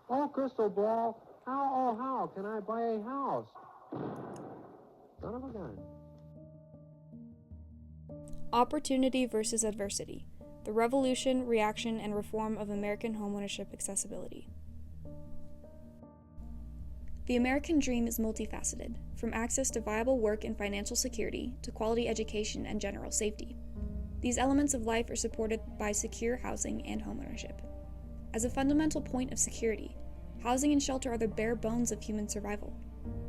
Oh, crystal ball, how can I buy a house? Son of a gun. Opportunity versus adversity: the revolution, reaction, and reform of American homeownership accessibility. The American dream is multifaceted, from access to viable work and financial security to quality education and general safety. These elements of life are supported by secure housing and homeownership. As a fundamental point of security, housing and shelter are the bare bones of human survival.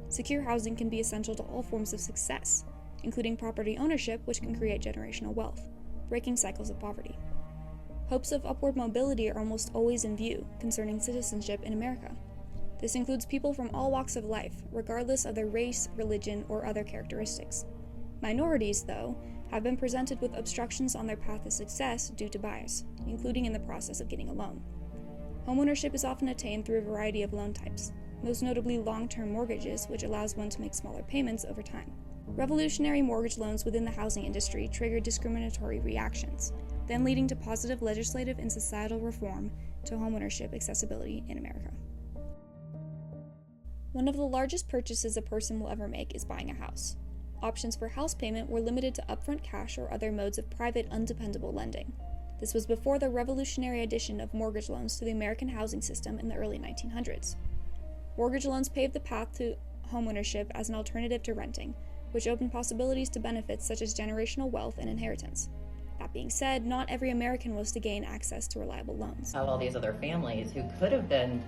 Secure housing can be essential to all forms of success, including property ownership, which can create generational wealth, breaking cycles of poverty. Hopes of upward mobility are almost always in view concerning citizenship in America. This includes people from all walks of life, regardless of their race, religion, or other characteristics. Minorities, though, have been presented with obstructions on their path to success due to bias, including in the process of getting a loan. Homeownership is often attained through a variety of loan types, most notably long-term mortgages, which allows one to make smaller payments over time. Revolutionary mortgage loans within the housing industry triggered discriminatory reactions, then leading to positive legislative and societal reform to homeownership accessibility in America. One of the largest purchases a person will ever make is buying a house. Options for house payment were limited to upfront cash or other modes of private, undependable lending. This was before the revolutionary addition of mortgage loans to the American housing system in the early 1900s. Mortgage loans paved the path to homeownership as an alternative to renting, which opened possibilities to benefits such as generational wealth and inheritance. That being said, not every American was to gain access to reliable loans. Have all these other families who could have been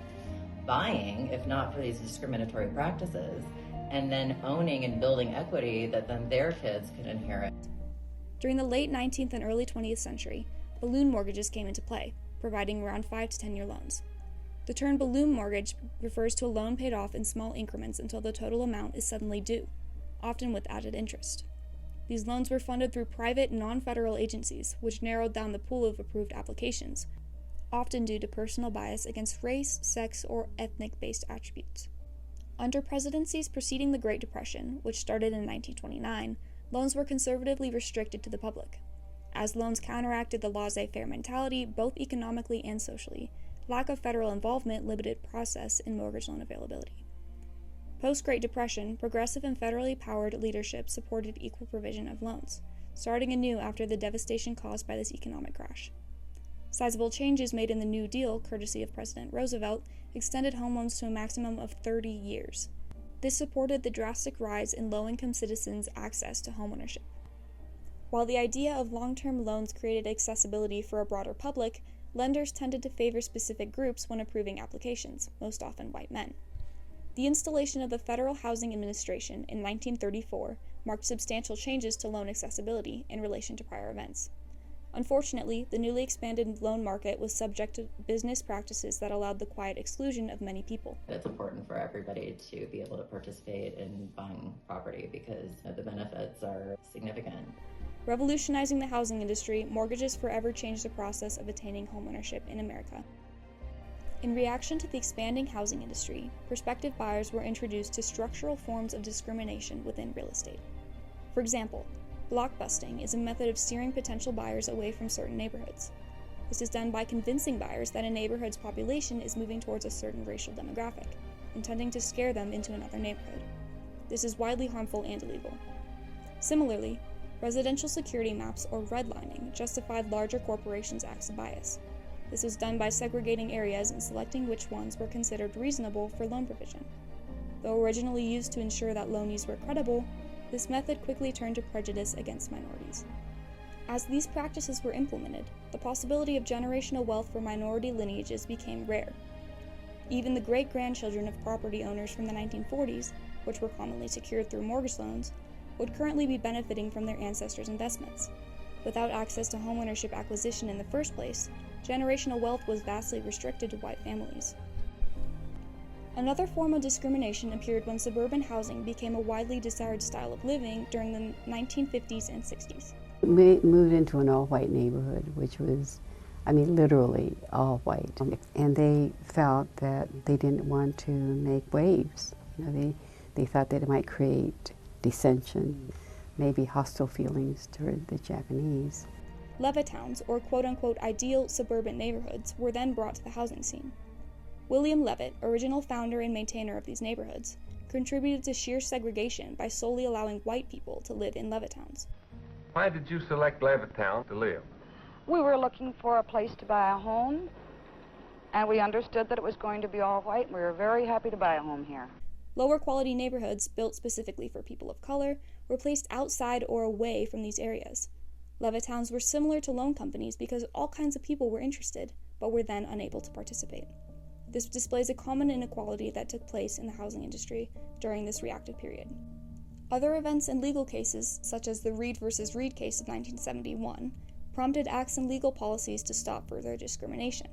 buying if not for these discriminatory practices, and then owning and building equity that then their kids could inherit. During the late 19th and early 20th century, balloon mortgages came into play, providing around 5 to 10-year loans. The term balloon mortgage refers to a loan paid off in small increments until the total amount is suddenly due, often with added interest. These loans were funded through private, non-federal agencies, which narrowed down the pool of approved applications, often due to personal bias against race, sex, or ethnic-based attributes. Under presidencies preceding the Great Depression, which started in 1929, loans were conservatively restricted to the public. As loans counteracted the laissez-faire mentality, both economically and socially, lack of federal involvement limited process in mortgage loan availability. Post-Great Depression, progressive and federally powered leadership supported equal provision of loans, starting anew after the devastation caused by this economic crash. Sizable changes made in the New Deal, courtesy of President Roosevelt, extended home loans to a maximum of 30 years. This supported the drastic rise in low-income citizens' access to homeownership. While the idea of long-term loans created accessibility for a broader public, lenders tended to favor specific groups when approving applications, most often white men. The installation of the Federal Housing Administration in 1934 marked substantial changes to loan accessibility in relation to prior events. Unfortunately, the newly expanded loan market was subject to business practices that allowed the quiet exclusion of many people. It's important for everybody to be able to participate in buying property because the benefits are significant. Revolutionizing the housing industry, mortgages forever changed the process of attaining homeownership in America. In reaction to the expanding housing industry, prospective buyers were introduced to structural forms of discrimination within real estate. For example, blockbusting is a method of steering potential buyers away from certain neighborhoods. This is done by convincing buyers that a neighborhood's population is moving towards a certain racial demographic, intending to scare them into another neighborhood. This is widely harmful and illegal. Similarly, residential security maps or redlining justified larger corporations' acts of bias. This was done by segregating areas and selecting which ones were considered reasonable for loan provision. Though originally used to ensure that loanees were credible, this method quickly turned to prejudice against minorities. As these practices were implemented, the possibility of generational wealth for minority lineages became rare. Even the great-grandchildren of property owners from the 1940s, which were commonly secured through mortgage loans, would currently be benefiting from their ancestors' investments. Without access to homeownership acquisition in the first place, generational wealth was vastly restricted to white families. Another form of discrimination appeared when suburban housing became a widely desired style of living during the 1950s and 60s. We moved into an all-white neighborhood, which was, literally all white. And they felt that they didn't want to make waves. They thought that it might create dissension, maybe hostile feelings toward the Japanese. Levittowns, or quote-unquote ideal suburban neighborhoods, were then brought to the housing scene. William Levitt, original founder and maintainer of these neighborhoods, contributed to sheer segregation by solely allowing white people to live in Levittowns. Why did you select Levittown to live? We were looking for a place to buy a home, and we understood that it was going to be all white, and we were very happy to buy a home here. Lower quality neighborhoods, built specifically for people of color, were placed outside or away from these areas. Levittowns were similar to loan companies because all kinds of people were interested, but were then unable to participate. This displays a common inequality that took place in the housing industry during this reactive period. Other events and legal cases, such as the Reed versus Reed case of 1971, prompted acts and legal policies to stop further discrimination.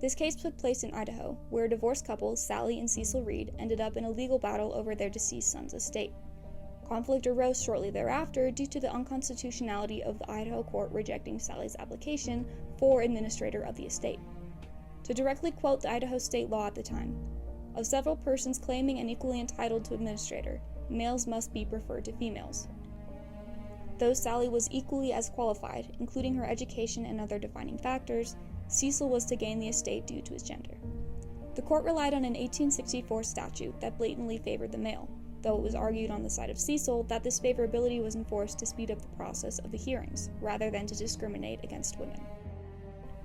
This case took place in Idaho, where a divorced couple, Sally and Cecil Reed, ended up in a legal battle over their deceased son's estate. Conflict arose shortly thereafter due to the unconstitutionality of the Idaho court rejecting Sally's application for administrator of the estate. To directly quote the Idaho state law at the time, of several persons claiming and equally entitled to administrator, males must be preferred to females. Though Sally was equally as qualified, including her education and other defining factors, Cecil was to gain the estate due to his gender. The court relied on an 1864 statute that blatantly favored the male, though it was argued on the side of Cecil that this favorability was enforced to speed up the process of the hearings, rather than to discriminate against women.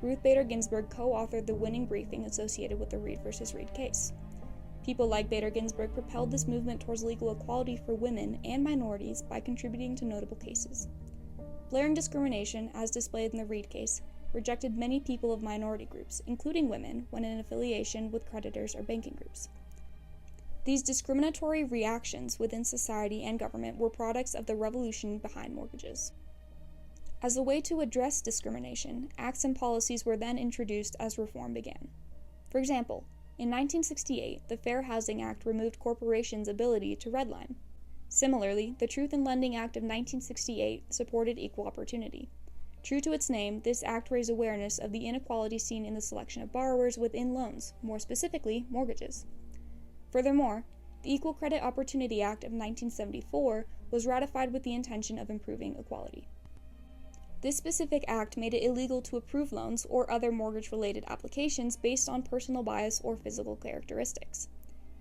Ruth Bader Ginsburg co-authored the winning briefing associated with the Reed versus Reed case. People like Bader Ginsburg propelled this movement towards legal equality for women and minorities by contributing to notable cases. Blaring discrimination, as displayed in the Reed case, rejected many people of minority groups, including women, when in affiliation with creditors or banking groups. These discriminatory reactions within society and government were products of the revolution behind mortgages. As a way to address discrimination, acts and policies were then introduced as reform began. For example, in 1968, the Fair Housing Act removed corporations' ability to redline. Similarly, the Truth in Lending Act of 1968 supported equal opportunity. True to its name, this act raised awareness of the inequality seen in the selection of borrowers within loans, more specifically, mortgages. Furthermore, the Equal Credit Opportunity Act of 1974 was ratified with the intention of improving equality. This specific act made it illegal to approve loans or other mortgage-related applications based on personal bias or physical characteristics.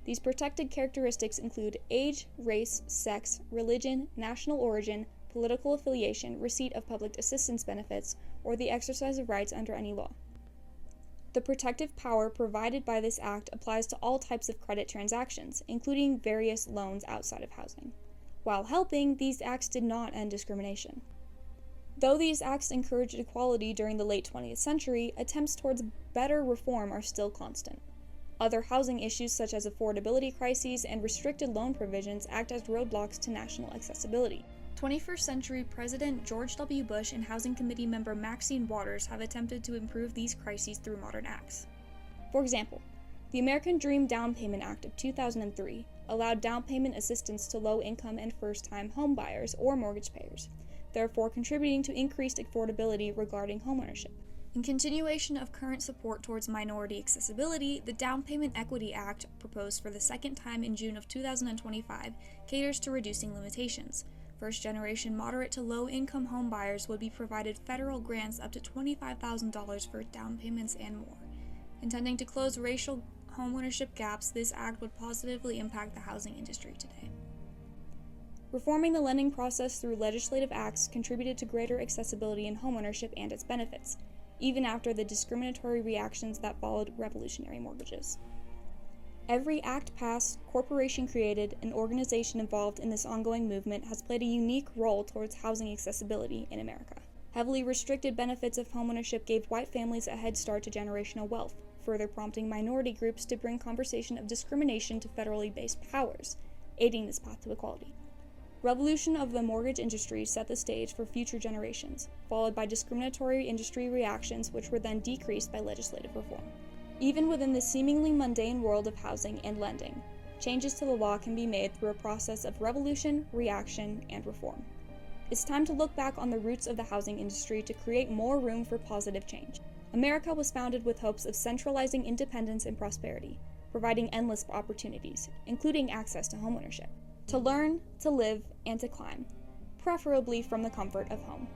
These protected characteristics include age, race, sex, religion, national origin, political affiliation, receipt of public assistance benefits, or the exercise of rights under any law. The protective power provided by this act applies to all types of credit transactions, including various loans outside of housing. While helping, these acts did not end discrimination. Though these acts encouraged equality during the late 20th century, attempts towards better reform are still constant. Other housing issues such as affordability crises and restricted loan provisions act as roadblocks to national accessibility. 21st century President George W. Bush and Housing Committee member Maxine Waters have attempted to improve these crises through modern acts. For example, the American Dream Down Payment Act of 2003 allowed down payment assistance to low-income and first-time home buyers or mortgage payers, therefore contributing to increased affordability regarding homeownership. In continuation of current support towards minority accessibility, the Down Payment Equity Act, proposed for the second time in June of 2025, caters to reducing limitations. First-generation moderate to low-income home buyers would be provided federal grants up to $25,000 for down payments and more. Intending to close racial homeownership gaps, this act would positively impact the housing industry today. Reforming the lending process through legislative acts contributed to greater accessibility in homeownership and its benefits, even after the discriminatory reactions that followed revolutionary mortgages. Every act passed, corporation created, and organization involved in this ongoing movement has played a unique role towards housing accessibility in America. Heavily restricted benefits of homeownership gave white families a head start to generational wealth, further prompting minority groups to bring conversation of discrimination to federally based powers, aiding this path to equality. Revolution of the mortgage industry set the stage for future generations, followed by discriminatory industry reactions which were then decreased by legislative reform. Even within the seemingly mundane world of housing and lending, changes to the law can be made through a process of revolution, reaction, and reform. It's time to look back on the roots of the housing industry to create more room for positive change. America was founded with hopes of centralizing independence and prosperity, providing endless opportunities, including access to homeownership, to learn, to live, and to climb, preferably from the comfort of home.